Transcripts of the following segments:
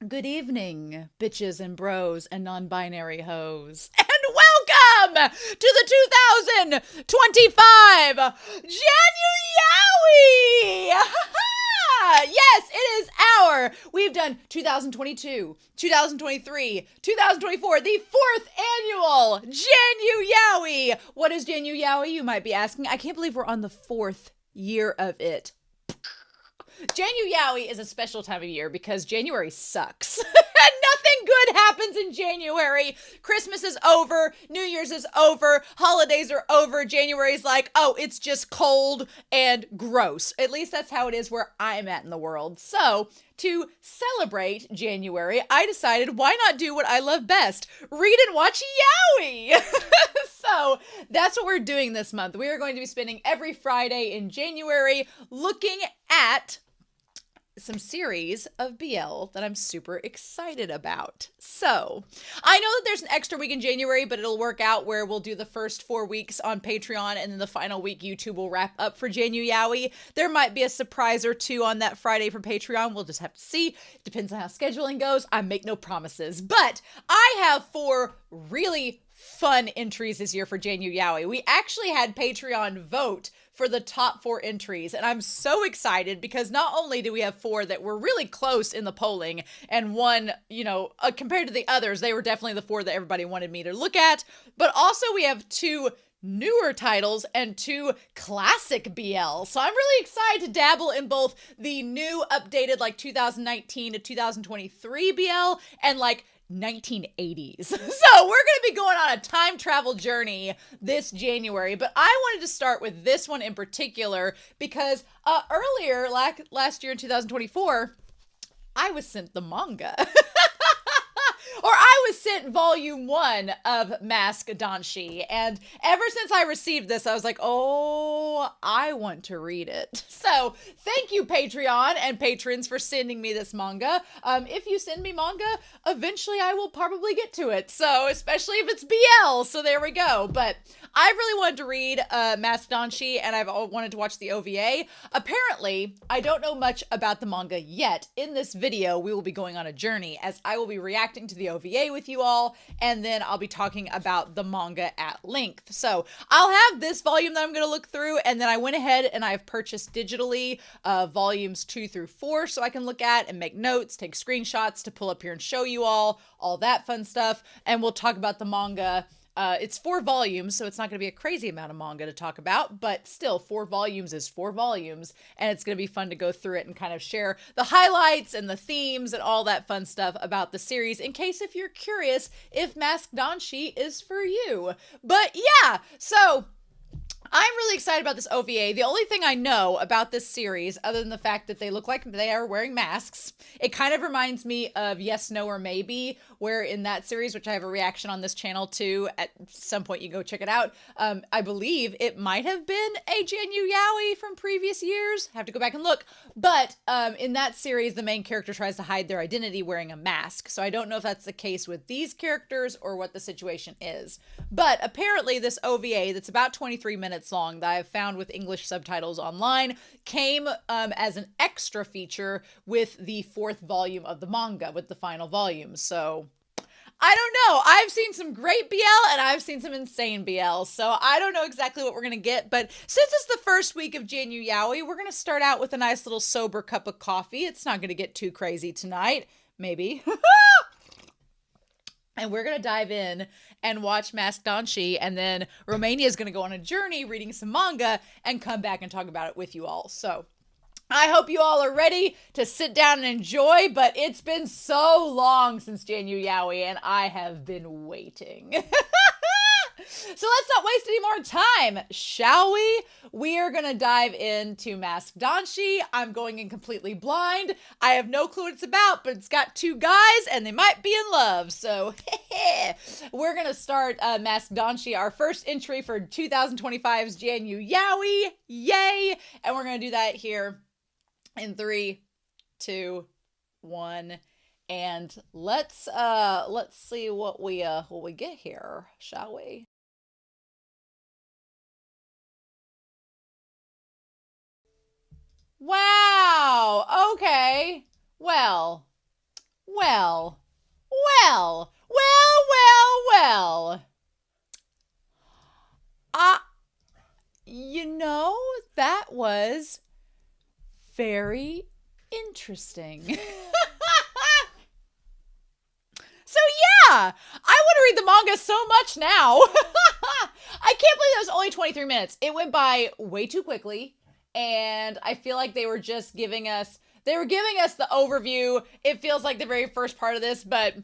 Good evening, bitches and bros and non binary hoes. And welcome to the 2025 Januyaoi! Yes, it is our. We've done 2022, 2023, 2024, the fourth annual Januyaoi. What is Januyaoi, you might be asking? I can't believe we're on the fourth year of it. Januyaoi is a special time of year because January sucks. Nothing good happens in January. Christmas is over. New Year's is over. Holidays are over. January's like, oh, it's just cold and gross. At least that's how it is where I'm at in the world. So, to celebrate January, I decided why not do what I love best? Read and watch Yowie! So, that's what we're doing this month. We are going to be spending every Friday in January looking at some series of BL that I'm super excited about. So, I know that there's an extra week in January, but it'll work out where we'll do the first 4 weeks on Patreon, and then the final week YouTube will wrap up for Januyaoi. There might be a surprise or two on that Friday for Patreon. We'll just have to see. Depends on how scheduling goes. I make no promises. But I have 4 really fun entries this year for Januyaoi. We actually had Patreon vote for the top 4 entries, and I'm so excited because not only do we have 4 that were really close in the polling, and one, compared to the others, they were definitely the 4 that everybody wanted me to look at, but also we have 2 newer titles and 2 classic BL. So I'm really excited to dabble in both the new updated like 2019 to 2023 BL and like 1980s. So we're going to be going on a time travel journey this January, but I wanted to start with this one in particular because earlier last year in 2024, I was sent the manga. Or I was sent volume 1 of Mask Danshi, and ever since I received this, I was like, oh, I want to read it. So thank you, Patreon and patrons, for sending me this manga. If you send me manga, eventually I will probably get to it, so especially if it's BL, so there we go. But I really wanted to read Mask Danshi, and I've wanted to watch the OVA. Apparently, I don't know much about the manga yet. In this video, we will be going on a journey, as I will be reacting to the OVA with you all, and then I'll be talking about the manga at length. So I'll have this volume that I'm going to look through, and then I went ahead and I've purchased digitally volumes 2 through 4 so I can look at and make notes, take screenshots to pull up here and show you all that fun stuff, and we'll talk about the manga. It's 4 volumes, so it's not going to be a crazy amount of manga to talk about, but still, 4 volumes is 4 volumes, and it's going to be fun to go through it and kind of share the highlights and the themes and all that fun stuff about the series, in case if you're curious if Mask Danshi is for you. But yeah, so I'm really excited about this OVA. The only thing I know about this series, other than the fact that they look like they are wearing masks, it kind of reminds me of Yes, No, or Maybe, where in that series, which I have a reaction on this channel too, at some point you go check it out, I believe it might have been a Januyaoi from previous years. Have to go back and look. But in that series, the main character tries to hide their identity wearing a mask. So I don't know if that's the case with these characters or what the situation is. But apparently this OVA, that's about 23 minutes long, that I've found with English subtitles online, came as an extra feature with the 4th volume of the manga, with the final volume. So I don't know. I've seen some great BL and I've seen some insane BL. So I don't know exactly what we're going to get. But since it's the first week of Januyaoi, we're going to start out with a nice little sober cup of coffee. It's not going to get too crazy tonight. Maybe. And we're going to dive in and watch Mask Danshi, and then Romania is going to go on a journey reading some manga and come back and talk about it with you all. So I hope you all are ready to sit down and enjoy, but it's been so long since Januyaoi, and I have been waiting. So let's not waste any more time, shall we? We are going to dive into Mask Danshi. I'm going in completely blind. I have no clue what it's about, but it's got 2 guys and they might be in love. So we're going to start Mask Danshi, our first entry for 2025's Januyaoi. Yay! And we're going to do that here in 3, 2, 1. And let's see what we get here, shall we? Wow. Okay. Well, Well, well, well, well, well. Uh, that was very interesting. So yeah, I want to read the manga so much now. I can't believe that was only 23 minutes. It went by way too quickly, and I feel like they were giving us the overview. It feels like the very first part of this, but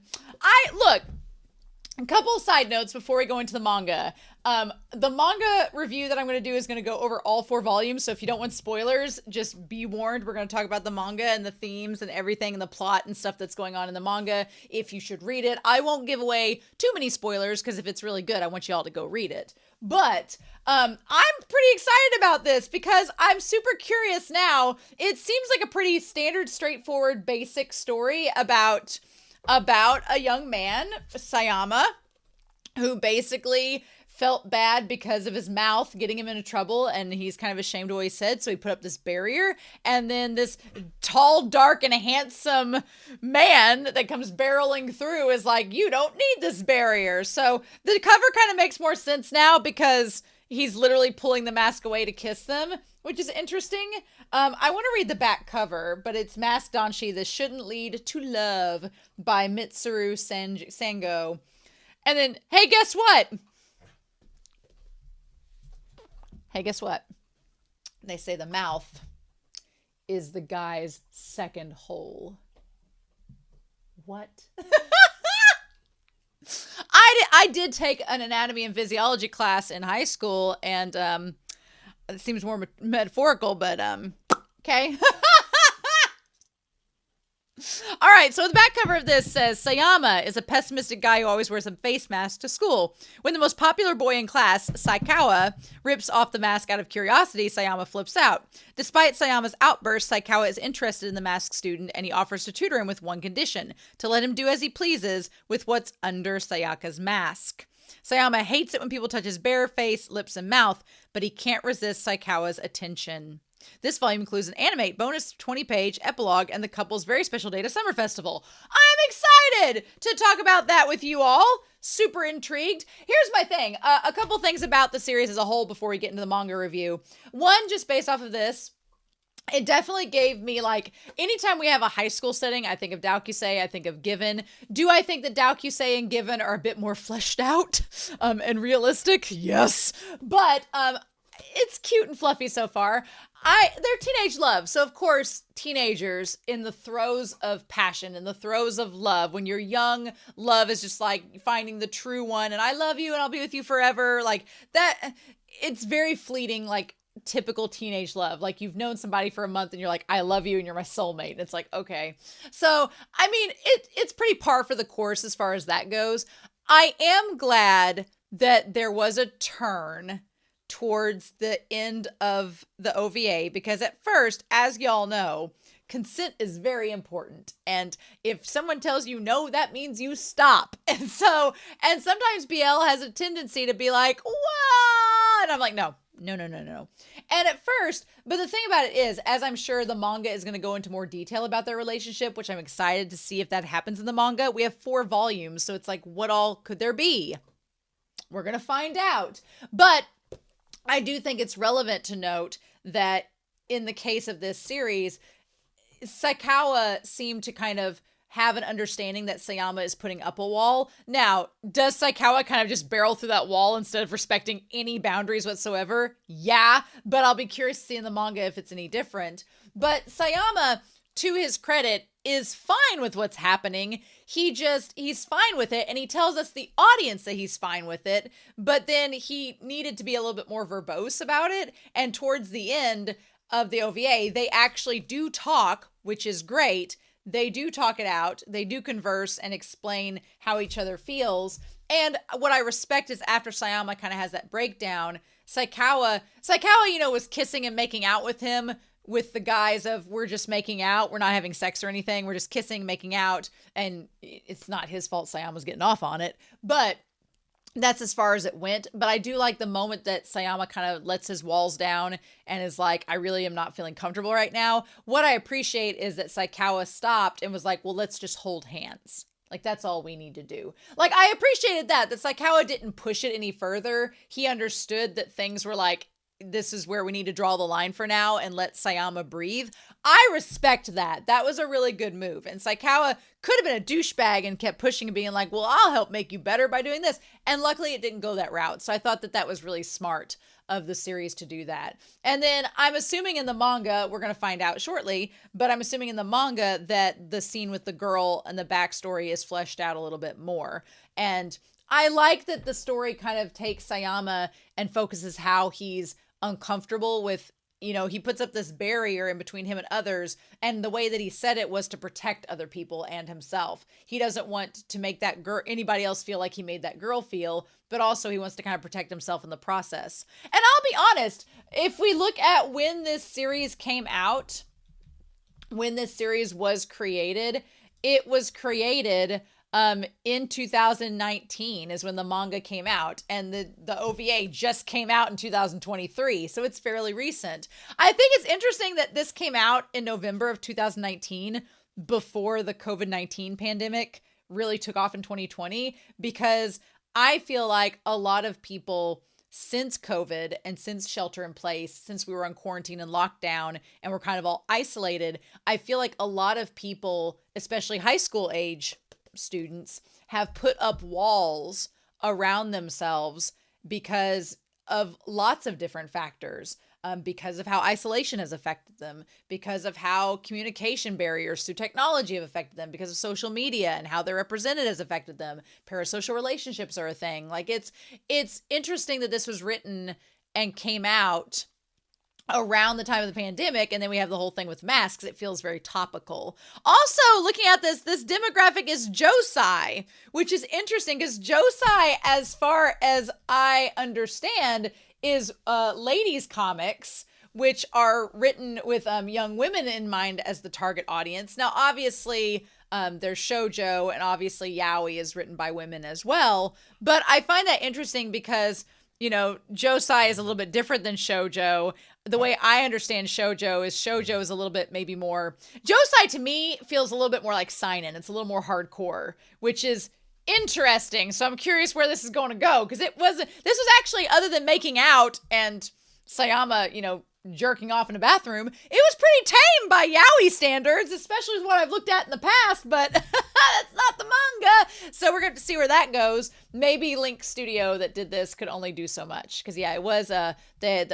a couple of side notes before we go into the manga. The manga review that I'm going to do is going to go over all 4 volumes. So if you don't want spoilers, just be warned. We're going to talk about the manga and the themes and everything and the plot and stuff that's going on in the manga. If you should read it, I won't give away too many spoilers because if it's really good, I want you all to go read it. But I'm pretty excited about this because I'm super curious now. It seems like a pretty standard, straightforward, basic story about a young man, Sayama, who basically felt bad because of his mouth getting him into trouble, and he's kind of ashamed of what he said, so he put up this barrier, and then this tall, dark, and handsome man that comes barreling through is like, you don't need this barrier. So the cover kind of makes more sense now because he's literally pulling the mask away to kiss them, which is interesting. I want to read the back cover, but it's Mask Danshi, This Shouldn't Lead to Love by Mitsuru Sango. And then, hey, guess what? They say the mouth is the guy's second hole. What? I did take an anatomy and physiology class in high school, and it seems more metaphorical, but okay. All right, so the back cover of this says, Sayama is a pessimistic guy who always wears a face mask to school. When the most popular boy in class, Saikawa, rips off the mask out of curiosity, Sayama flips out. Despite Sayama's outburst, Saikawa is interested in the masked student, and he offers to tutor him with one condition, to let him do as he pleases with what's under Sayaka's mask. Sayama hates it when people touch his bare face, lips, and mouth, but he can't resist Saikawa's attention. This volume includes an animate bonus 20-page epilogue and the couple's very special date, a summer festival. I'm excited to talk about that with you all. Super intrigued. Here's my thing. A couple things about the series as a whole before we get into the manga review. One, just based off of this, it definitely gave me, like, anytime we have a high school setting, I think of Daokusei, I think of Given. Do I think that Daokusei and Given are a bit more fleshed out and realistic? Yes. But it's cute and fluffy so far. They're teenage love. So, of course, teenagers in the throes of passion, in the throes of love. When you're young, love is just like finding the true one. And I love you and I'll be with you forever. Like that, it's very fleeting, like typical teenage love. Like you've known somebody for a month and you're like, I love you and you're my soulmate. And it's like, okay. So, I mean, it's pretty par for the course as far as that goes. I am glad that there was a turn towards the end of the OVA, because at first, as y'all know, consent is very important. And if someone tells you no, that means you stop. And sometimes BL has a tendency to be like, what? And I'm like, no. And at first, but the thing about it is, as I'm sure the manga is going to go into more detail about their relationship, which I'm excited to see if that happens in the manga. We have 4 volumes. So it's like, what all could there be? We're going to find out. But I do think it's relevant to note that in the case of this series, Saikawa seemed to kind of have an understanding that Sayama is putting up a wall. Now, does Saikawa kind of just barrel through that wall instead of respecting any boundaries whatsoever? Yeah, but I'll be curious to see in the manga if it's any different. But Sayama, to his credit, is fine with what's happening. He's fine with it, and he tells us, the audience, that he's fine with it, but then he needed to be a little bit more verbose about it, and towards the end of the OVA, they actually do talk, which is great. They do talk it out, they do converse and explain how each other feels, and what I respect is after Sayama kind of has that breakdown, Saikawa, was kissing and making out with him, with the guise of, we're just making out, we're not having sex or anything, we're just kissing, making out, and it's not his fault Sayama's getting off on it, but That's as far as it went. But I do like the moment that Sayama kind of lets his walls down and is like, I really am not feeling comfortable right now. What I appreciate is that Saikawa stopped and was like, well, let's just hold hands. Like, that's all we need to do. Like, I appreciated that Saikawa didn't push it any further. He understood that things were like, this is where we need to draw the line for now and let Sayama breathe. I respect that. That was a really good move. And Saikawa could have been a douchebag and kept pushing and being like, well, I'll help make you better by doing this. And luckily it didn't go that route. So I thought that that was really smart of the series to do that. And then I'm assuming in the manga, we're going to find out shortly, but I'm assuming in the manga that the scene with the girl and the backstory is fleshed out a little bit more. And I like that the story kind of takes Sayama and focuses how he's uncomfortable with, you know, he puts up this barrier in between him and others, and the way that he said it was to protect other people and himself. He doesn't want to make that girl, anybody else feel like he made that girl feel, but also he wants to kind of protect himself in the process. And I'll be honest, if we look at when this series came out, when this series was created, it was created in 2019 is when the manga came out, and the OVA just came out in 2023. So it's fairly recent. I think it's interesting that this came out in November of 2019 before the COVID-19 pandemic really took off in 2020, because I feel like a lot of people since COVID and since shelter in place, since we were on quarantine and lockdown and we're kind of all isolated, I feel like a lot of people, especially high school age students, have put up walls around themselves because of lots of different factors, because of how isolation has affected them, because of how communication barriers through technology have affected them, because of social media and how they're represented has affected them. Parasocial relationships are a thing. Like, it's interesting that this was written and came out around the time of the pandemic, and then we have the whole thing with masks. It feels very topical. Also, looking at this demographic is josei, which is interesting because josei, as far as I understand, is ladies comics, which are written with young women in mind as the target audience. Now, obviously, there's shoujo, and obviously yaoi is written by women as well. But I find that interesting because, you know, josei is a little bit different than shoujo. The way I understand shoujo is a little bit maybe more, josei to me feels a little bit more like seinen. It's a little more hardcore, which is interesting. So I'm curious where this is going to go, because this was actually, other than making out and Sayama, you know, jerking off in a bathroom, it was pretty tame by yaoi standards, especially with what I've looked at in the past, but that's not the manga. So we're going to see where that goes. Maybe Link Studio that did this could only do so much, because yeah, it was the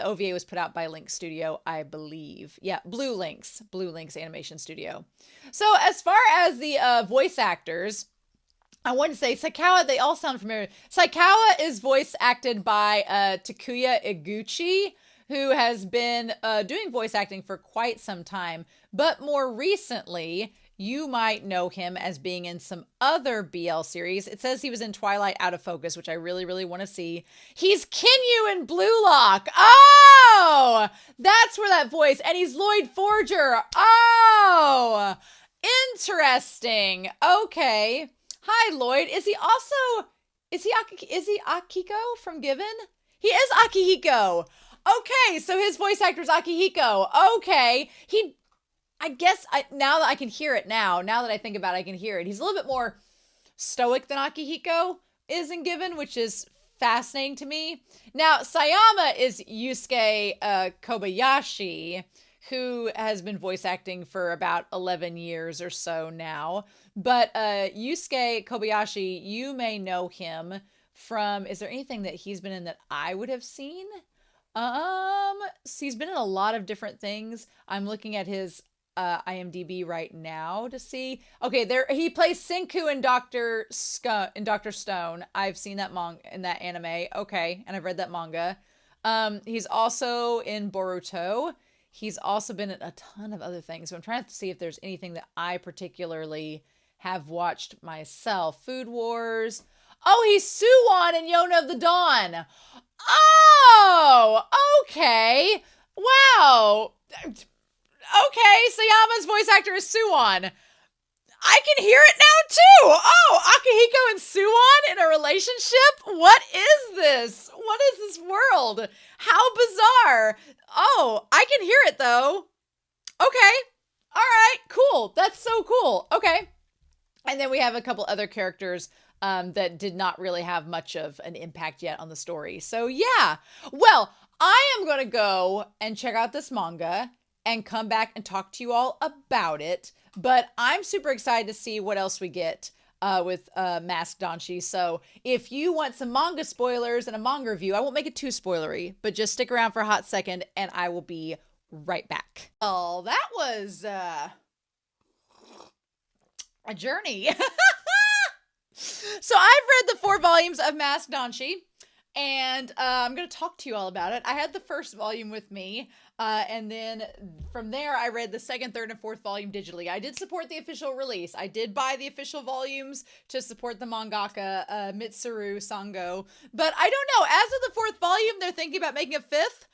OVA was put out by Link Studio, I believe. Yeah, Blue Links Animation Studio. So as far as the voice actors, I want to say Saikawa, they all sound familiar. Saikawa is voice acted by Takuya Iguchi, who has been doing voice acting for quite some time. But more recently, you might know him as being in some other BL series. It says he was in Twilight Out of Focus, which I really, really want to see. He's Kinyu in Blue Lock. Oh, that's where that voice. And he's Lloyd Forger. Oh, interesting. Okay. Hi, Lloyd. Is he Akihiko from Given? He is Akihiko. Okay, so his voice actor is Akihiko. Okay. Now that I can hear it now that I think about it, I can hear it. He's a little bit more stoic than Akihiko is in Given, which is fascinating to me. Now, Sayama is Yusuke Kobayashi, who has been voice acting for about 11 years or so now. But Yusuke Kobayashi, you may know him from, is there anything that he's been in that I would have seen? He's been in a lot of different things. I'm looking at his IMDb right now to see. Okay, he plays Senku in Dr. Stone. I've seen that in that anime. Okay, and I've read that manga. He's also in Boruto. He's also been in a ton of other things. So I'm trying to see if there's anything that I particularly have watched myself. Food Wars. Oh, he's Suwon in Yona of the Dawn. Oh, okay. Wow. Okay, Sayama's voice actor is Suwon. I can hear it now too. Oh, Akihiko and Suwon in a relationship? What is this? What is this world? How bizarre. Oh, I can hear it though. Okay. All right, cool. That's so cool. Okay. And then we have a couple other characters that did not really have much of an impact yet on the story. So yeah. Well, I am going to go and check out this manga and come back and talk to you all about it. But I'm super excited to see what else we get with Masked Danshi. So if you want some manga spoilers and a manga review, I won't make it too spoilery, but just stick around for a hot second and I will be right back. Oh, that was a journey. So I've read the 4 volumes of Masked Danshi, and I'm going to talk to you all about it. I had the first volume with me, and then from there I read the 2nd, 3rd, and 4th volume digitally. I did support the official release. I did buy the official volumes to support the mangaka, Mitsuru Sango. But I don't know, as of the 4th volume, they're thinking about making a 5th.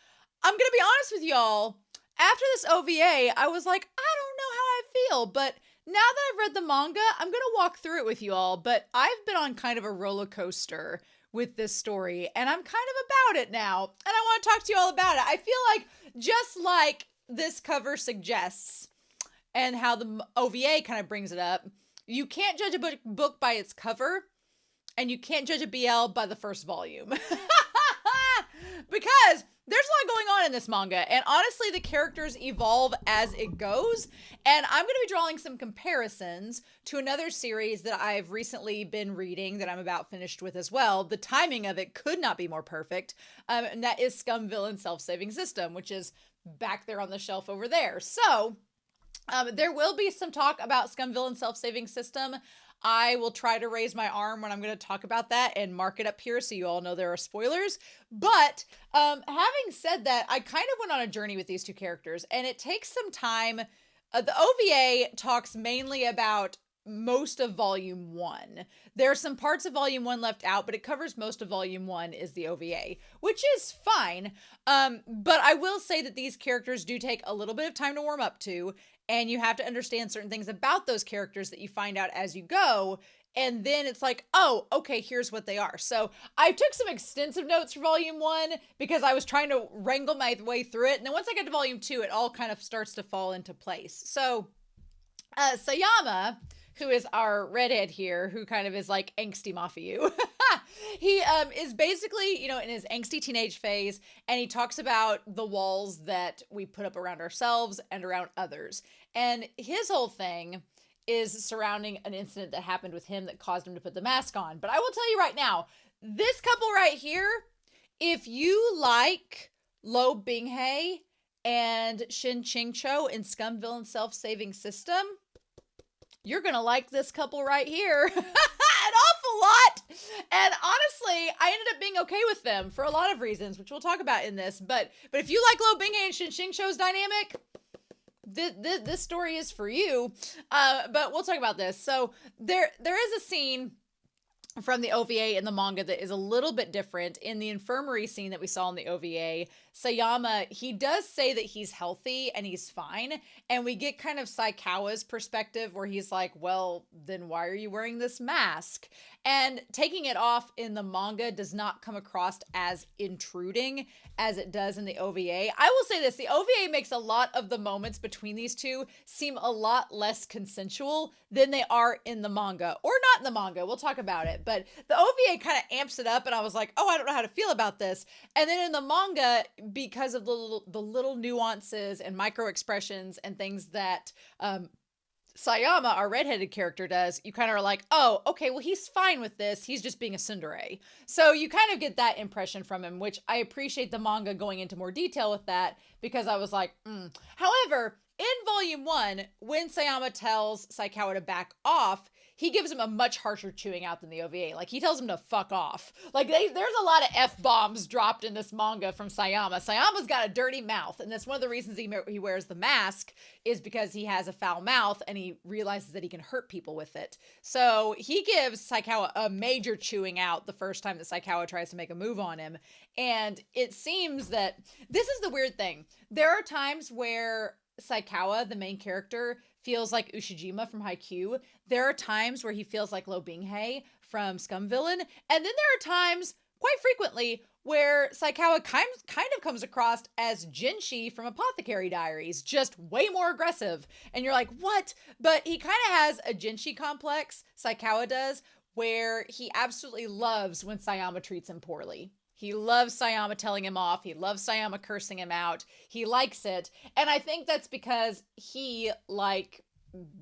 I'm going to be honest with y'all. After this OVA, I was like, I don't know how I feel, but now that I've read the manga, I'm going to walk through it with you all, but I've been on kind of a roller coaster with this story, and I'm kind of about it now, and I want to talk to you all about it. I feel like, just like this cover suggests, and how the OVA kind of brings it up, you can't judge a book by its cover, and you can't judge a BL by the first volume. Because there's a lot going on in this manga, and honestly, the characters evolve as it goes, and I'm going to be drawing some comparisons to another series that I've recently been reading that I'm about finished with as well. The timing of it could not be more perfect, and that is Scum Villain Self-Saving System, which is back there on the shelf over there. So, there will be some talk about Scum Villain Self-Saving System. I will try to raise my arm when I'm going to talk about that and mark it up here so you all know there are spoilers. But having said that, I kind of went on a journey with these 2 characters, and it takes some time. The OVA talks mainly about most of volume 1. There are some parts of volume 1 left out, but it covers most of volume 1 is the OVA, which is fine. But I will say that these characters do take a little bit of time to warm up to, and you have to understand certain things about those characters that you find out as you go. And then it's like, oh, okay, here's what they are. So I took some extensive notes for volume 1 because I was trying to wrangle my way through it. And then once I get to volume 2, it all kind of starts to fall into place. So Sayama, who is our redhead here, who kind of is like angsty Mafiu. He is basically, you know, in his angsty teenage phase, and he talks about the walls that we put up around ourselves and around others. And his whole thing is surrounding an incident that happened with him that caused him to put the mask on. But I will tell you right now, this couple right here, if you like Lo Binghae and Shin Ching-cho in Scum Villain Self-Saving System, you're going to like this couple right here. An awful lot. And honestly, I ended up being okay with them for a lot of reasons, which we'll talk about in this. But if you like Lo Binghae and Shin Ching-cho's dynamic, this story is for you. But we'll talk about this. So there is a scene from the OVA and the manga that is a little bit different. In the infirmary scene that we saw in the OVA, Sayama, he does say that he's healthy and he's fine. And we get kind of Saikawa's perspective where he's like, well, then why are you wearing this mask? And taking it off in the manga does not come across as intruding as it does in the OVA. I will say this, the OVA makes a lot of the moments between these two seem a lot less consensual than they are in the manga. Or not in the manga, we'll talk about it. But the OVA kind of amps it up and I was like, oh, I don't know how to feel about this. And then in the manga, because of the little nuances and micro expressions and things that Sayama, our redheaded character, does, you kind of are like, oh, okay, well, he's fine with this. He's just being a tsundere. So you kind of get that impression from him, which I appreciate the manga going into more detail with that because I was like, However, in volume 1, when Sayama tells Saikawa to back off, he gives him a much harsher chewing out than the OVA. Like, he tells him to fuck off. Like, there's a lot of F-bombs dropped in this manga from Sayama. Sayama's got a dirty mouth, and that's one of the reasons he wears the mask is because he has a foul mouth, and he realizes that he can hurt people with it. So he gives Saikawa a major chewing out the first time that Saikawa tries to make a move on him. And it seems that this is the weird thing. There are times where Saikawa, the main character, feels like Ushijima from Haikyuu. There are times where he feels like Lo Binghei from Scum Villain. And then there are times, quite frequently, where Saikawa kind of comes across as Jinshi from Apothecary Diaries, just way more aggressive. And you're like, what? But he kind of has a Jinshi complex, Saikawa does, where he absolutely loves when Sayama treats him poorly. He loves Sayama telling him off. He loves Sayama cursing him out. He likes it. And I think that's because he, like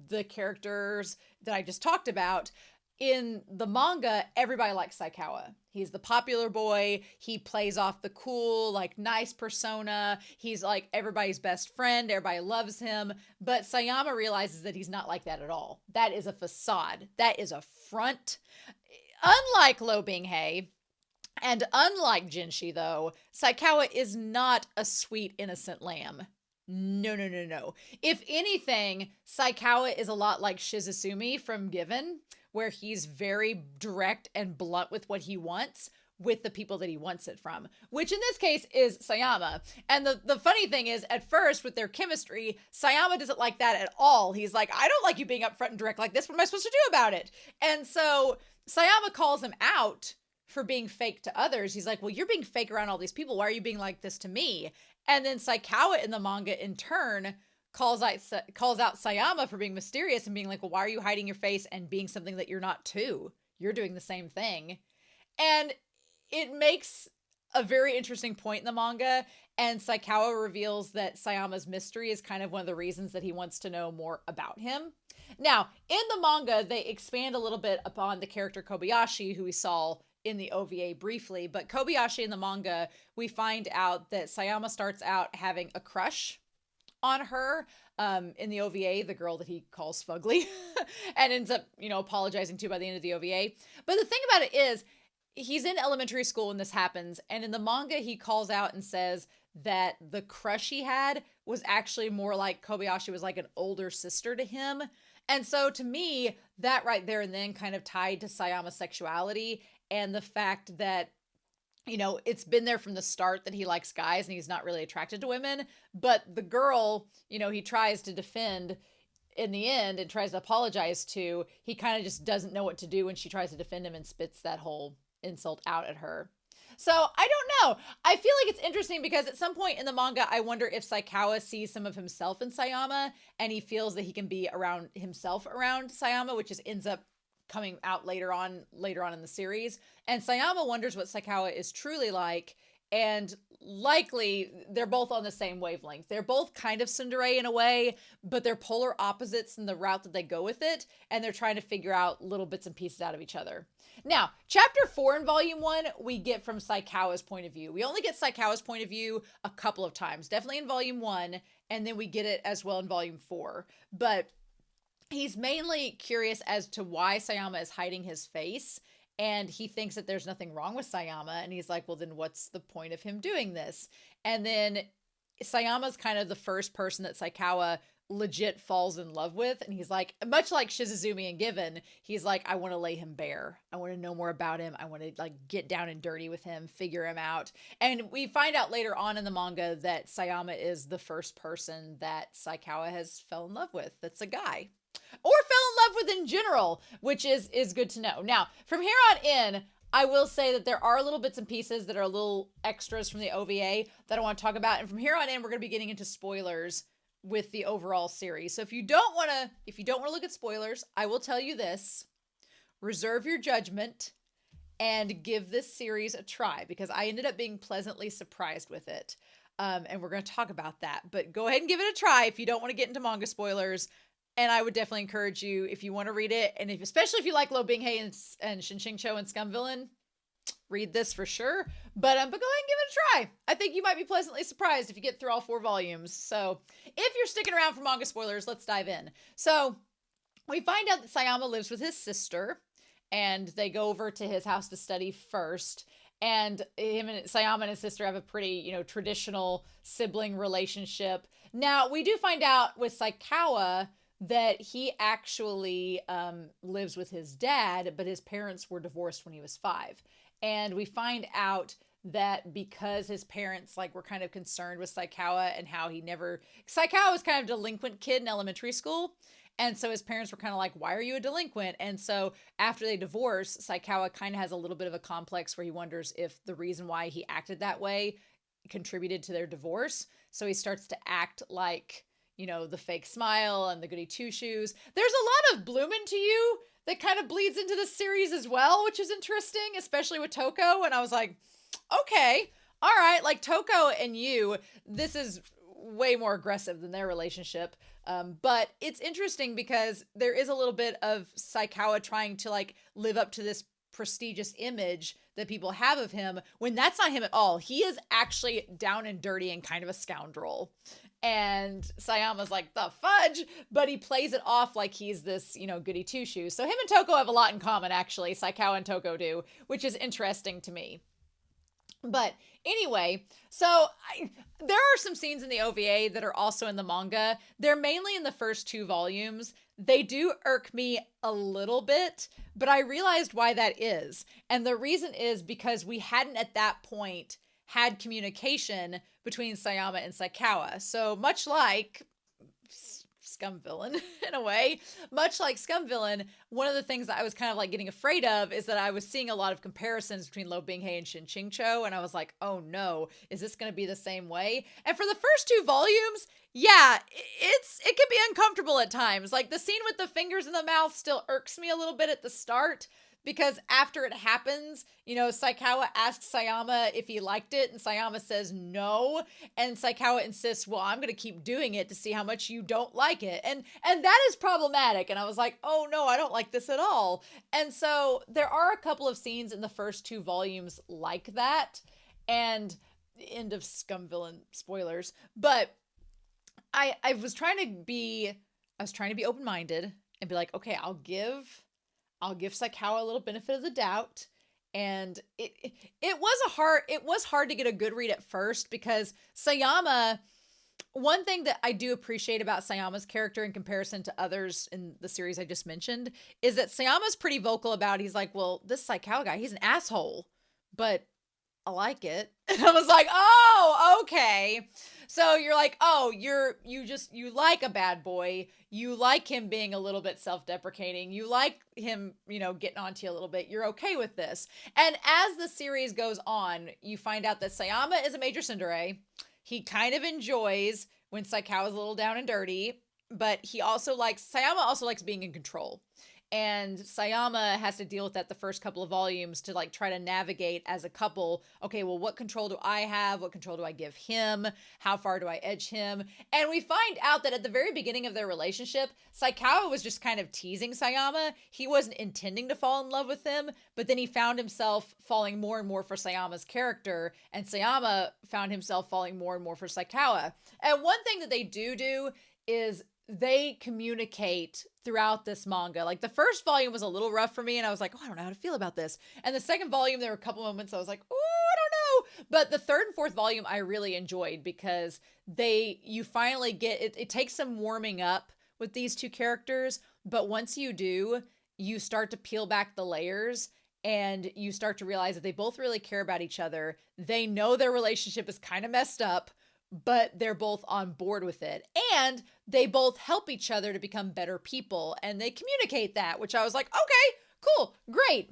the characters that I just talked about, in the manga, everybody likes Saikawa. He's the popular boy. He plays off the cool, like, nice persona. He's like everybody's best friend. Everybody loves him. But Sayama realizes that he's not like that at all. That is a facade. That is a front. Unlike Lo Binghei, and unlike Jinshi, though, Saikawa is not a sweet, innocent lamb. No, no, no, no. If anything, Saikawa is a lot like Shizusumi from Given, where he's very direct and blunt with what he wants with the people that he wants it from, which in this case is Sayama. And the funny thing is, at first, with their chemistry, Sayama doesn't like that at all. He's like, I don't like you being upfront and direct like this. What am I supposed to do about it? And so Sayama calls him out for being fake to others. He's like, well, you're being fake around all these people. Why are you being like this to me? And then Saikawa in the manga, in turn, calls out Sayama for being mysterious and being like, well, why are you hiding your face and being something that you're not too? You're doing the same thing. And it makes a very interesting point in the manga. And Saikawa reveals that Sayama's mystery is kind of one of the reasons that he wants to know more about him. Now, in the manga, they expand a little bit upon the character Kobayashi, who we saw in the OVA briefly. But Kobayashi in the manga, we find out that Sayama starts out having a crush on her in the OVA, the girl that he calls Fugly, and ends up, apologizing to by the end of the OVA. But the thing about it is, he's in elementary school when this happens, and in the manga, he calls out and says that the crush he had was actually more like Kobayashi was like an older sister to him. And so to me, that right there and then kind of tied to Sayama's sexuality and the fact that, it's been there from the start that he likes guys and he's not really attracted to women. But the girl, he tries to defend in the end and tries to apologize to, he kind of just doesn't know what to do when she tries to defend him and spits that whole insult out at her. So I don't know. I feel like it's interesting because at some point in the manga, I wonder if Saikawa sees some of himself in Sayama and he feels that he can be around himself around Sayama, which just ends up coming out later on in the series. And Sayama wonders what Saikawa is truly like. And likely they're both on the same wavelength. They're both kind of tsundere in a way, but they're polar opposites in the route that they go with it. And they're trying to figure out little bits and pieces out of each other. Now, chapter 4 in volume 1, we get from Saikawa's point of view. We only get Saikawa's point of view a couple of times, definitely in volume 1, and then we get it as well in volume 4. But he's mainly curious as to why Sayama is hiding his face, and he thinks that there's nothing wrong with Sayama, and he's like, well, then what's the point of him doing this? And then Sayama's kind of the first person that Saikawa legit falls in love with, and he's like, much like Shizuzumi and Given, he's like, I want to lay him bare. I want to know more about him. I want to get down and dirty with him, figure him out. And we find out later on in the manga that Sayama is the first person that Saikawa has fell in love with. That's a guy. Or fell in love with in general, which is good to know. Now, from here on in, I will say that there are little bits and pieces that are little extras from the OVA that I want to talk about. And from here on in, we're going to be getting into spoilers with the overall series. So if you don't want to look at spoilers, I will tell you this: reserve your judgment and give this series a try, because I ended up being pleasantly surprised with it. And we're going to talk about that. But go ahead and give it a try if you don't want to get into manga spoilers. And I would definitely encourage you, if you want to read it, and especially if you like Lo Binghei and Shinshincho and Scum Villain, read this for sure. But go ahead and give it a try. I think you might be pleasantly surprised if you get through all 4 volumes. So if you're sticking around for manga spoilers, let's dive in. So we find out that Sayama lives with his sister, and they go over to his house to study first. And Sayama and his sister have a pretty, traditional sibling relationship. Now, we do find out with Saikawa that he actually lives with his dad, but his parents were divorced when he was 5. And we find out that because his parents like were kind of concerned with Saikawa and how Saikawa was kind of a delinquent kid in elementary school. And so his parents were kind of like, why are you a delinquent? And so after they divorce, Saikawa kind of has a little bit of a complex where he wonders if the reason why he acted that way contributed to their divorce. So he starts to act like, the fake smile and the goody two shoes. There's a lot of Bloomin' to You that kind of bleeds into this series as well, which is interesting, especially with Toko. And I was like, okay, all right, like Toko and you, this is way more aggressive than their relationship. But it's interesting because there is a little bit of Saikawa trying to like live up to this prestigious image that people have of him when that's not him at all. He is actually down and dirty and kind of a scoundrel. And Sayama's like, the fudge, but he plays it off like he's this, goody two-shoes. So him and Toko have a lot in common, actually. Saikawa and Toko do, which is interesting to me. But anyway, there are some scenes in the OVA that are also in the manga. They're mainly in the first 2 volumes. They do irk me a little bit, but I realized why that is. And the reason is because we hadn't at that point had communication between Sayama and Saikawa. So much like Scum Villain, in a way, much like Scum Villain, one of the things that I was kind of like getting afraid of is that I was seeing a lot of comparisons between Lo Binghei and Shin Chingcho, and I was like, oh no, is this going to be the same way? And for the first 2 volumes, yeah, it can be uncomfortable at times. Like the scene with the fingers in the mouth still irks me a little bit at the start, because after it happens, Saikawa asks Sayama if he liked it, and Sayama says no, and Saikawa insists, well, I'm going to keep doing it to see how much you don't like it. And that is problematic. And I was like, oh no, I don't like this at all. And so there are a couple of scenes in the first 2 volumes like that. And end of Scum Villain spoilers. But I was trying to be open-minded and be like, okay, I'll give Saikawa a little benefit of the doubt. And it was hard to get a good read at first, because Sayama, one thing that I do appreciate about Sayama's character in comparison to others in the series I just mentioned is that Sayama's pretty vocal about, he's like, well, this Saikawa guy, he's an asshole, but I like it. And I was like, oh, okay. So you're like, oh, you like a bad boy. You like him being a little bit self-deprecating. You like him, getting onto you a little bit. You're okay with this. And as the series goes on, you find out that Sayama is a major tsundere. He kind of enjoys when Saikawa's a little down and dirty, but Sayama also likes being in control. And Sayama has to deal with that the first couple of volumes to like try to navigate as a couple. Okay, well, what control do I have? What control do I give him? How far do I edge him? And we find out that at the very beginning of their relationship, Saikawa was just kind of teasing Sayama. He wasn't intending to fall in love with him, but then he found himself falling more and more for Sayama's character, and Sayama found himself falling more and more for Saikawa. And one thing that they do is they communicate throughout this manga. Like the first volume was a little rough for me, and I was like, oh, I don't know how to feel about this. And the second volume, there were a couple moments I was like, oh, I don't know. But the third and fourth volume I really enjoyed, because you finally get it. It takes some warming up with these 2 characters, but once you do, you start to peel back the layers, and you start to realize that they both really care about each other. They know their relationship is kind of messed up, but they're both on board with it, and they both help each other to become better people, and they communicate that, which I was like, okay, cool, great.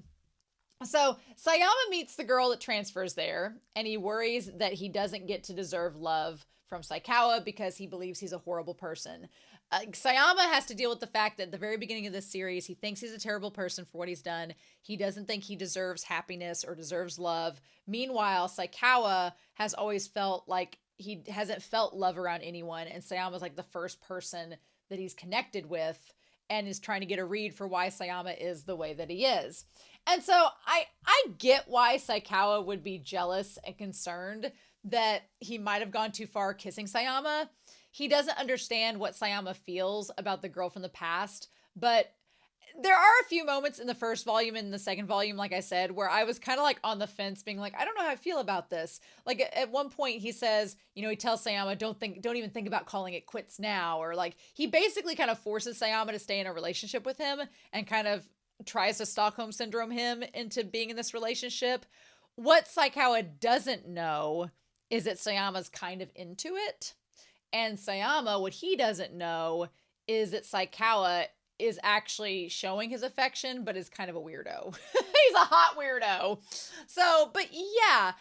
So Sayama meets the girl that transfers there, and he worries that he doesn't get to deserve love from Saikawa because he believes he's a horrible person. Sayama has to deal with the fact that at the very beginning of this series, he thinks he's a terrible person for what he's done. He doesn't think he deserves happiness or deserves love. Meanwhile, Saikawa has always felt like he hasn't felt love around anyone, and Sayama's like the first person that he's connected with, and is trying to get a read for why Sayama is the way that he is. And so I get why Saikawa would be jealous and concerned that he might have gone too far kissing Sayama. He doesn't understand what Sayama feels about the girl from the past, but there are a few moments in the first volume and the second volume, like I said, where I was kind of like on the fence, being like, I don't know how I feel about this. Like at one point he says, he tells Sayama, don't even think about calling it quits now. Or like, he basically kind of forces Sayama to stay in a relationship with him and kind of tries to Stockholm syndrome him into being in this relationship, What Saikawa doesn't know is that Sayama's kind of into it. And Sayama, what he doesn't know is that Saikawa is actually showing his affection, but is kind of a weirdo. He's a hot weirdo. So, but yeah,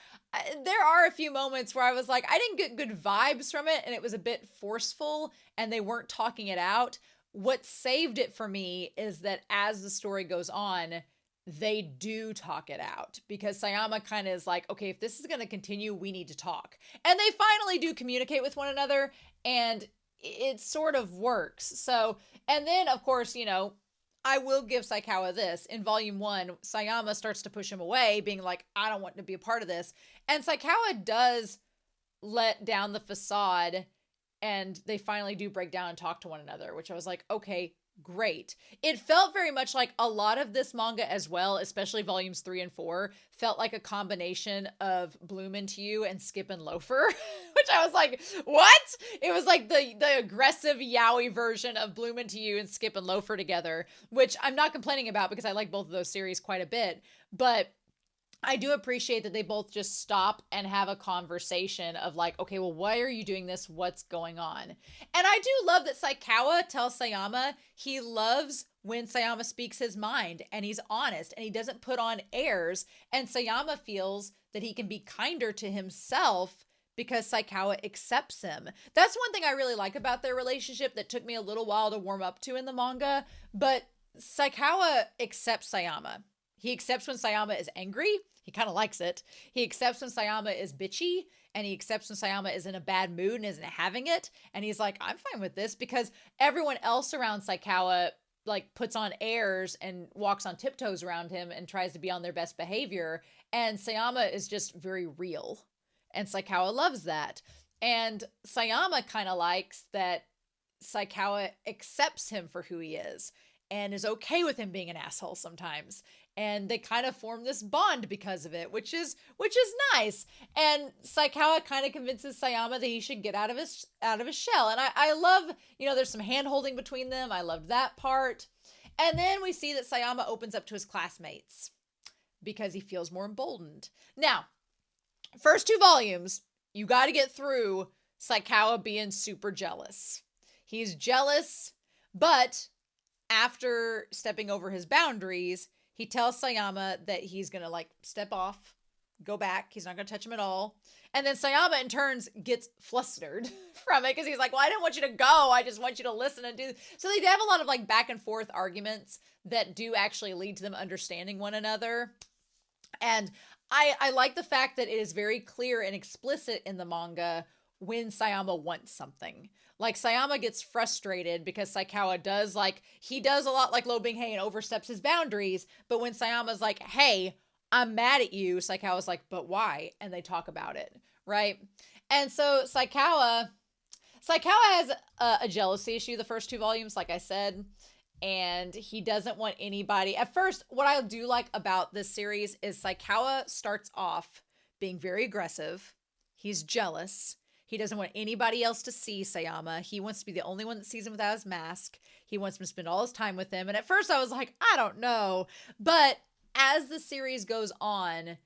there are a few moments where I was like, I didn't get good vibes from it, and it was a bit forceful, and they weren't talking it out. What saved it for me is that as the story goes on, they do talk it out, because Sayama kind of is like, okay, if this is going to continue, we need to talk. And they finally do communicate with one another, and it sort of works. So, and then of course, I will give Saikawa this. In volume 1, Sayama starts to push him away, being like, I don't want to be a part of this. And Saikawa does let down the facade, and they finally do break down and talk to one another, which I was like, okay, great. It felt very much like a lot of this manga as well, especially volumes 3 and 4, felt like a combination of Bloom Into You and Skip and Loafer, which I was like, what? It was like the aggressive yaoi version of Bloom Into You and Skip and Loafer together, which I'm not complaining about because I like both of those series quite a bit, but I do appreciate that they both just stop and have a conversation of like, okay, well, why are you doing this? What's going on? And I do love that Saikawa tells Sayama he loves when Sayama speaks his mind and he's honest and he doesn't put on airs. And Sayama feels that he can be kinder to himself because Saikawa accepts him. That's one thing I really like about their relationship that took me a little while to warm up to in the manga. But Saikawa accepts Sayama. He accepts when Sayama is angry. He kind of likes it. He accepts when Sayama is bitchy, and he accepts when Sayama is in a bad mood and isn't having it. And he's like, I'm fine with this, because everyone else around Saikawa like puts on airs and walks on tiptoes around him and tries to be on their best behavior. And Sayama is just very real. And Saikawa loves that. And Sayama kind of likes that Saikawa accepts him for who he is and is okay with him being an asshole sometimes. And they kind of form this bond because of it, which is nice. And Saikawa kind of convinces Sayama that he should get out of his shell. And I love, there's some hand holding between them. I loved that part. And then we see that Sayama opens up to his classmates because he feels more emboldened. Now, first 2 volumes, you got to get through Saikawa being super jealous. He's jealous, but after stepping over his boundaries, he tells Sayama that he's going to like step off, go back. He's not going to touch him at all. And then Sayama in turns gets flustered from it because he's like, well, I didn't want you to go. I just want you to listen and do. So they have a lot of like back and forth arguments that do actually lead to them understanding one another. And I like the fact that it is very clear and explicit in the manga when Sayama wants something. Like, Sayama gets frustrated because Saikawa does a lot like Lo Bing-hei and oversteps his boundaries. But when Sayama's like, hey, I'm mad at you, Saikawa's like, but why? And they talk about it, right? And so Saikawa has a jealousy issue the first 2 volumes, like I said. And he doesn't want anybody. At first, what I do like about this series is Saikawa starts off being very aggressive. He's jealous. He doesn't want anybody else to see Sayama. He wants to be the only one that sees him without his mask. He wants him to spend all his time with him. And at first I was like, I don't know. But as the series goes on,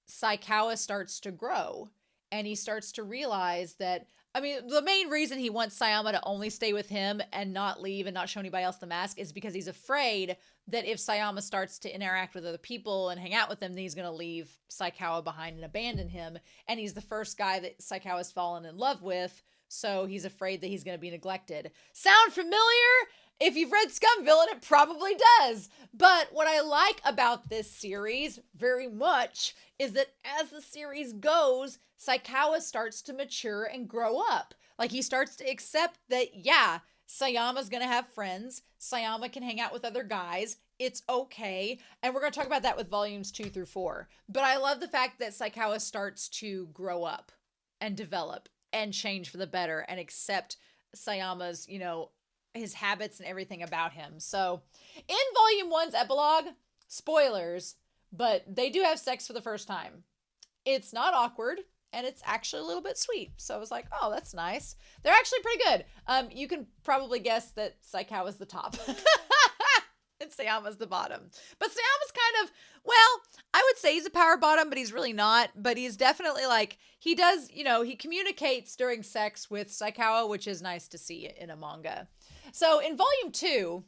Saikawa starts to grow. And he starts to realize that, the main reason he wants Sayama to only stay with him and not leave and not show anybody else the mask is because he's afraid that if Sayama starts to interact with other people and hang out with them, then he's going to leave Saikawa behind and abandon him. And he's the first guy that Saikawa's fallen in love with, so he's afraid that he's going to be neglected. Sound familiar? If you've read Scum Villain, it probably does. But what I like about this series very much is that as the series goes, Saikawa starts to mature and grow up. Like, he starts to accept that, yeah, Sayama's going to have friends. Sayama can hang out with other guys. It's okay. And we're going to talk about that with volumes 2 through 4. But I love the fact that Saikawa starts to grow up and develop and change for the better and accept Sayama's, his habits and everything about him. So in volume 1's epilogue, spoilers, but they do have sex for the first time. It's not awkward, and it's actually a little bit sweet. So I was like, oh, that's nice. They're actually pretty good. You can probably guess that Saikawa's the top. And Sayama's the bottom. But Sayama's kind of, well, I would say he's a power bottom, but he's really not. But he's definitely like, he does, he communicates during sex with Saikawa, which is nice to see in a manga. So in volume 2,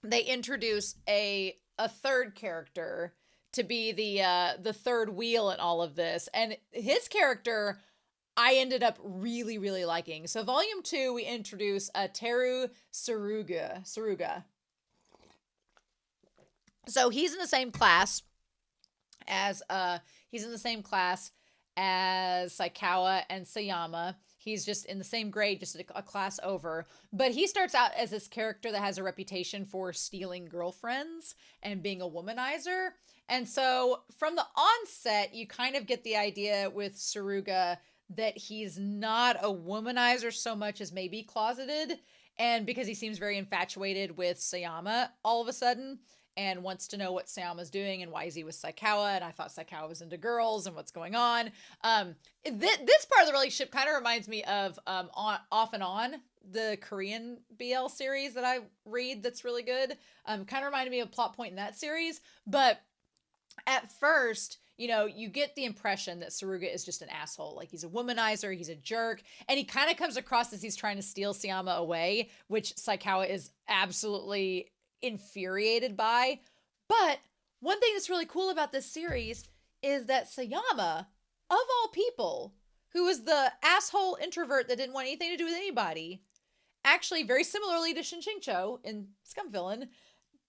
they introduce a third character to be the third wheel in all of this. And his character I ended up really, really liking. So volume 2, we introduce Teru Saruga. So he's in the same class as Saikawa and Sayama. He's just in the same grade, just a class over. But he starts out as this character that has a reputation for stealing girlfriends and being a womanizer. And so from the onset, you kind of get the idea with Saruga that he's not a womanizer so much as maybe closeted. And because he seems very infatuated with Sayama all of a sudden and wants to know what Sayama's doing and why is he with Saikawa. And I thought Saikawa was into girls and what's going on. This part of the relationship kind of reminds me of Off and On, the Korean BL series that I read that's really good. Kind of reminded me of a plot point in that series. But at first, you get the impression that Saruga is just an asshole. Like, he's a womanizer, he's a jerk, and he kind of comes across as he's trying to steal Sayama away, which Saikawa is absolutely infuriated by. But one thing that's really cool about this series is that Sayama, of all people, who was the asshole introvert that didn't want anything to do with anybody, actually, very similarly to Shinchincho in Scum Villain,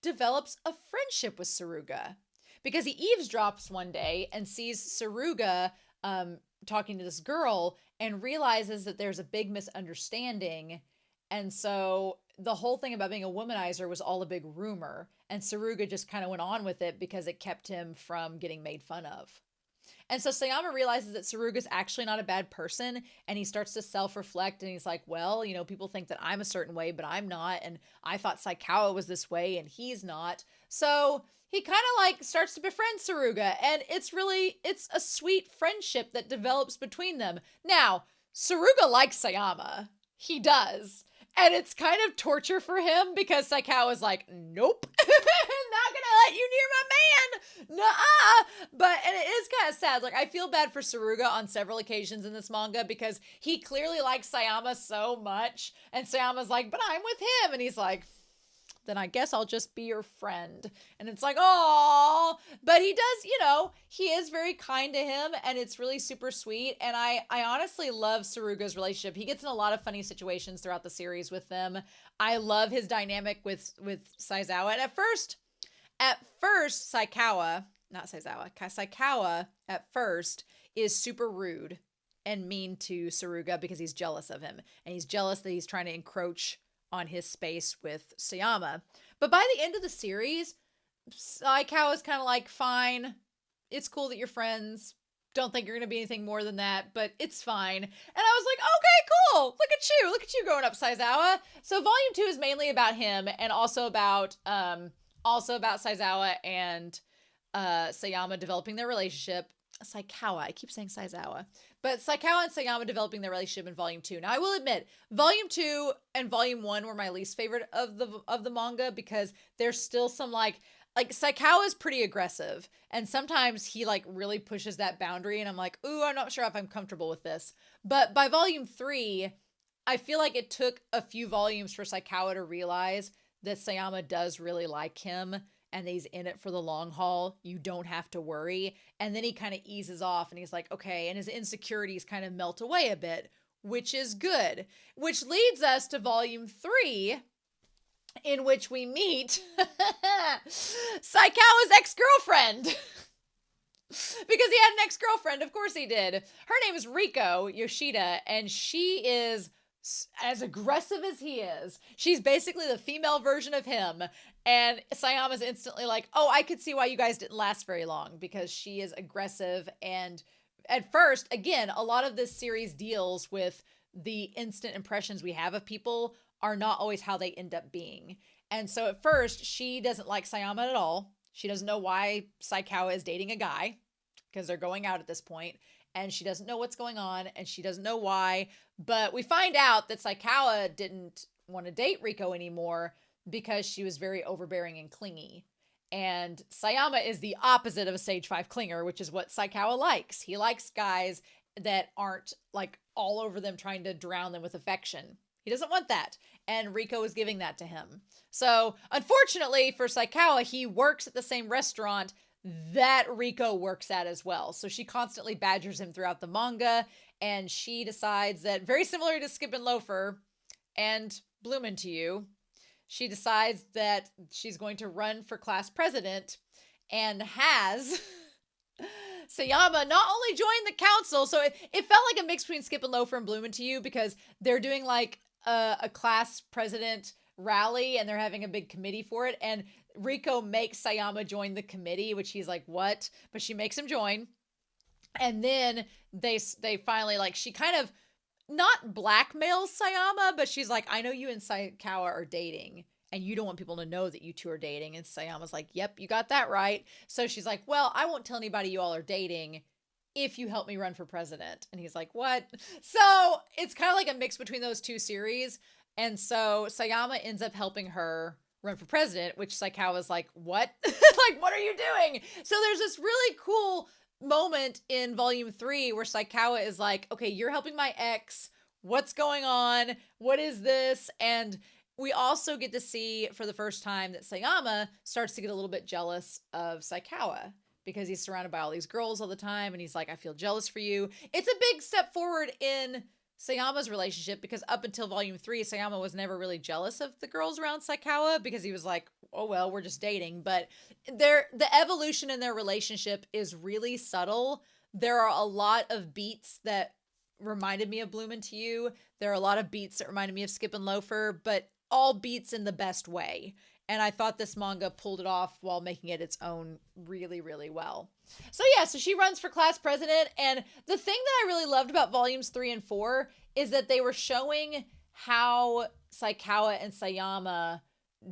develops a friendship with Saruga. Because he eavesdrops one day and sees Saruga talking to this girl and realizes that there's a big misunderstanding. And so the whole thing about being a womanizer was all a big rumor. And Saruga just kind of went on with it because it kept him from getting made fun of. And so Sayama realizes that Saruga's actually not a bad person, and he starts to self-reflect, and he's like, well, people think that I'm a certain way, but I'm not, and I thought Saikawa was this way, and he's not. So he kind of starts to befriend Saruga, and it's a sweet friendship that develops between them. Now, Saruga likes Sayama. He does. And it's kind of torture for him because Saikawa's like, nope, not gonna let you near my man. Nuh-uh. And it is kind of sad. I feel bad for Saruga on several occasions in this manga because he clearly likes Sayama so much. And Sayama's like, but I'm with him. And he's like, then I guess I'll just be your friend. And it's like, oh, but he does, he is very kind to him and it's really super sweet. And I honestly love Saruga's relationship. He gets in a lot of funny situations throughout the series with them. I love his dynamic with Saizawa. And at first, Saikawa at first is super rude and mean to Saruga because he's jealous of him. And he's jealous that he's trying to encroach on his space with Sayama. But by the end of the series, Saikawa is kind of like, fine, it's cool that you're friends. Don't think you're going to be anything more than that, but it's fine. And I was like, okay, cool. Look at you growing up, Saizawa. So volume 2 is mainly about him and also about Saizawa and Sayama developing their relationship. Saikawa, I keep saying Saizawa. But Saikawa and Sayama developing their relationship in volume 2. Now, I will admit, volume 2 and volume 1 were my least favorite of the manga because there's still some like Saikawa is pretty aggressive. And sometimes he really pushes that boundary and I'm like, ooh, I'm not sure if I'm comfortable with this. But by volume 3, I feel like it took a few volumes for Saikawa to realize that Sayama does really like him and he's in it for the long haul. You don't have to worry. And then he kind of eases off and he's like, okay. And his insecurities kind of melt away a bit, which is good. Which leads us to volume 3, in which we meet Saikawa's ex-girlfriend. Because he had an ex-girlfriend. Of course he did. Her name is Riko Yoshida, and she is as aggressive as he is. She's basically the female version of him. And Sayama's instantly like, oh, I could see why you guys didn't last very long because she is aggressive. And at first, again, a lot of this series deals with the instant impressions we have of people are not always how they end up being. And so at first, she doesn't like Sayama at all. She doesn't know why Saikawa is dating a guy because they're going out at this point. And she doesn't know what's going on and she doesn't know why. But we find out that Saikawa didn't want to date Riko anymore because she was very overbearing and clingy. And Sayama is the opposite of a stage 5 clinger, which is what Saikawa likes. He likes guys that aren't like all over them trying to drown them with affection. He doesn't want that. And Riko is giving that to him. So, unfortunately for Saikawa, he works at the same restaurant that Riko works at as well. So she constantly badgers him throughout the manga, and she decides that, very similar to Skip and Loafer and Bloom Into You, she decides that she's going to run for class president and has Sayama not only join the council, so it felt like a mix between Skip and Loafer and Bloom Into You, because they're doing like a class president rally and they're having a big committee for it. And Riko makes Sayama join the committee, which he's like, what? But she makes him join. And then they finally, like, she kind of not blackmails Sayama, but she's like, I know you and Saikawa are dating and you don't want people to know that you two are dating. And Sayama's like, yep, you got that right. So she's like, well, I won't tell anybody you all are dating if you help me run for president. And he's like, what? So it's kind of like a mix between those two series. And so Sayama ends up helping her run for president, which Saikawa's like, what? Like, what are you doing? So there's this really cool moment in volume 3 where Saikawa is like, okay, you're helping my ex. What's going on? What is this? And we also get to see for the first time that Sayama starts to get a little bit jealous of Saikawa because he's surrounded by all these girls all the time. And he's like, I feel jealous for you. It's a big step forward in Sayama's relationship, because up until volume 3, Sayama was never really jealous of the girls around Saikawa because he was like, oh, well, we're just dating. But the evolution in their relationship is really subtle. There are a lot of beats that reminded me of Bloom Into You. There are a lot of beats that reminded me of Skip and Loafer, but all beats in the best way. And I thought this manga pulled it off while making it its own really, really well. So yeah, so she runs for class president. And the thing that I really loved about volumes 3 and 4 is that they were showing how Saikawa and Sayama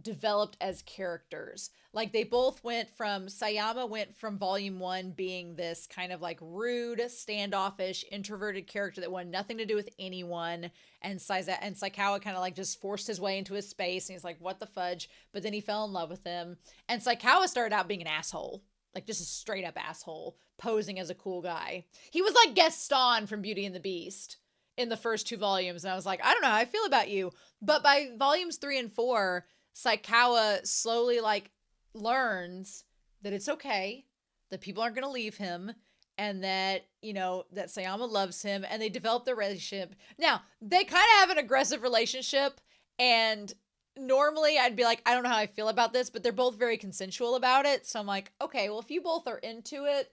developed as characters. Like Sayama went from volume 1 being this kind of like rude, standoffish, introverted character that wanted nothing to do with anyone. And Saikawa kind of like just forced his way into his space. And he's like, what the fudge? But then he fell in love with him. And Saikawa started out being an asshole. Like just a straight up asshole, posing as a cool guy. He was like Gaston from Beauty and the Beast in the first 2 volumes. And I was like, I don't know how I feel about you. But by volumes 3 and 4, Saikawa slowly like learns that it's okay, that people aren't going to leave him, and that, you know, that Sayama loves him, and they develop their relationship. Now, they kind of have an aggressive relationship, and normally I'd be like, I don't know how I feel about this, but they're both very consensual about it. So I'm like, okay, well, if you both are into it,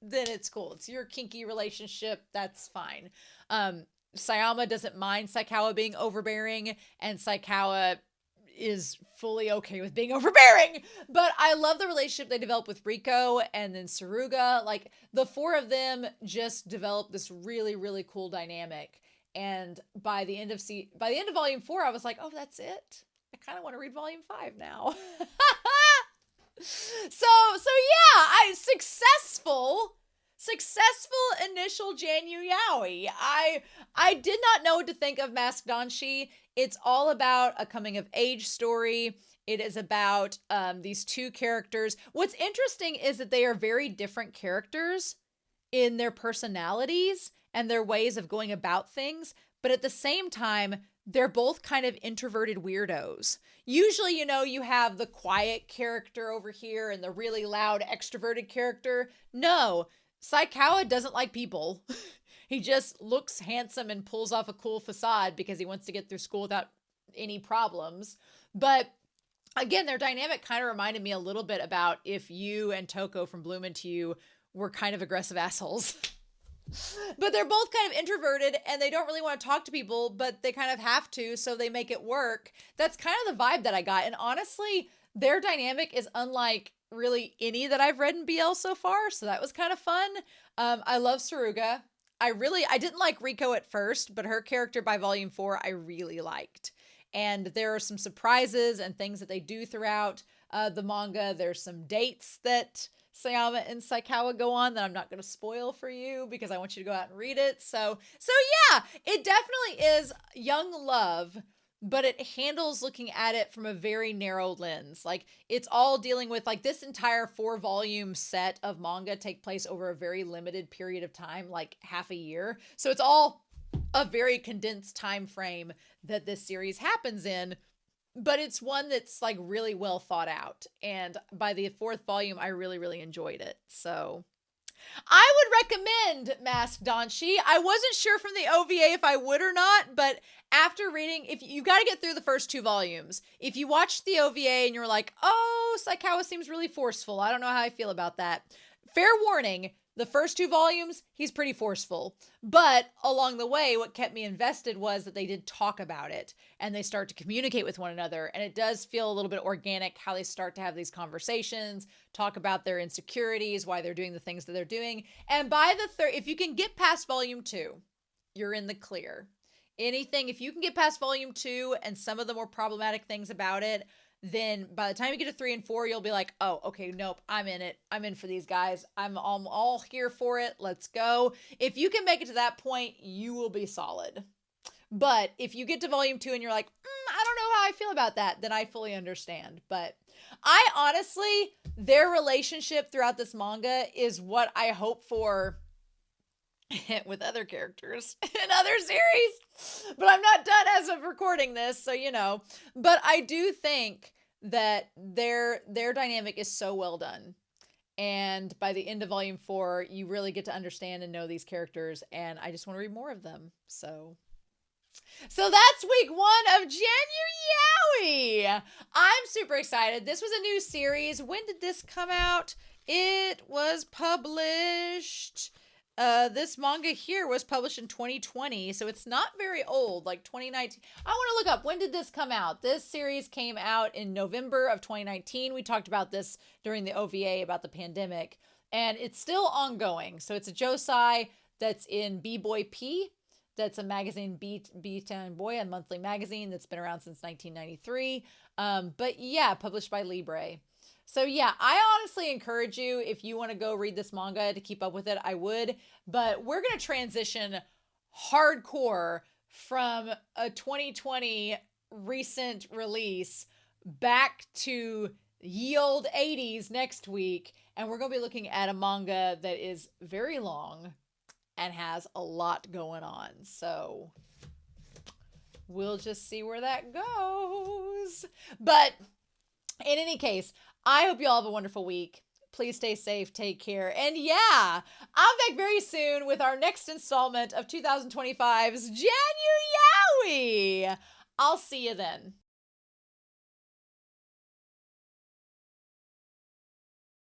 then it's cool. It's your kinky relationship. That's fine. Sayama doesn't mind Saikawa being overbearing, and Saikawa is fully okay with being overbearing. But I love the relationship they develop with Riko and then Tsuruga. Like the 4 of them just developed this really, really cool dynamic. And by the end of volume 4, I was like, oh, that's it. I kind of want to read volume 5 now. So yeah, successful initial Januyaoi. I did not know what to think of Masked Danshi. It's all about a coming of age story. It is about these 2 characters. What's interesting is that they are very different characters in their personalities and their ways of going about things, but at the same time, they're both kind of introverted weirdos. Usually, you know, you have the quiet character over here and the really loud extroverted character. No, Saikawa doesn't like people. He just looks handsome and pulls off a cool facade because he wants to get through school without any problems. But again, their dynamic kind of reminded me a little bit about if you and Toko from Bloom Into You were kind of aggressive assholes. But they're both kind of introverted and they don't really want to talk to people, but they kind of have to, so they make it work. That's kind of the vibe that I got. And honestly, their dynamic is unlike really any that I've read in BL so far, so that was kind of fun. I love Tsuruga. I didn't like Riko at first, but her character by volume 4 I really liked. And there are some surprises and things that they do throughout the manga. There's some dates that Sayama and Saikawa go on that I'm not going to spoil for you because I want you to go out and read it. So yeah, it definitely is young love, but it handles looking at it from a very narrow lens. Like, it's all dealing with, like, this entire 4-volume set of manga take place over a very limited period of time, like half a year. So it's all a very condensed time frame that this series happens in, but it's one that's like really well thought out. And by the 4th volume, I really enjoyed it. So I would recommend Mask Danshi. I wasn't sure from the OVA if I would or not, but after reading, if you got to get through the first 2 volumes. If you watched the OVA and you're like, oh, Saikawa seems really forceful, I don't know how I feel about that. Fair warning, the first 2 volumes, he's pretty forceful. But along the way, what kept me invested was that they did talk about it and they start to communicate with one another. And it does feel a little bit organic how they start to have these conversations, talk about their insecurities, why they're doing the things that they're doing. And by the third, if you can get past volume 2, you're in the clear. If you can get past volume 2 and some of the more problematic things about it, then by the time you get to 3 and 4, you'll be like, oh, okay, nope, I'm in it. I'm in for these guys. I'm all here for it. Let's go. If you can make it to that point, you will be solid. But if you get to volume 2 and you're like, I don't know how I feel about that, then I fully understand. But I honestly, their relationship throughout this manga is what I hope for with other characters in other series, but I'm not done as of recording this, so but I do think that their dynamic is so well done, and by the end of volume 4 you really get to understand and know these characters, and I just want to read more of them. So that's week 1 of Janu-yawi. I'm super excited. This was a new series. When did this come out? It was published this manga here was published in 2020, so it's not very old, like 2019. I want to look up, when did this come out? This series came out in November of 2019. We talked about this during the OVA about the pandemic, and it's still ongoing. So it's a josei that's in B-Boy P. That's a magazine, B-Town Boy, a monthly magazine that's been around since 1993. But yeah, published by Libre. So yeah, I honestly encourage you, if you want to go read this manga to keep up with it, I would. But we're going to transition hardcore from a 2020 recent release back to ye old 80s next week. And we're going to be looking at a manga that is very long and has a lot going on. So we'll just see where that goes. But in any case, I hope you all have a wonderful week. Please stay safe, take care, and yeah, I'm back very soon with our next installment of 2025's Januyaoi. I'll see you then.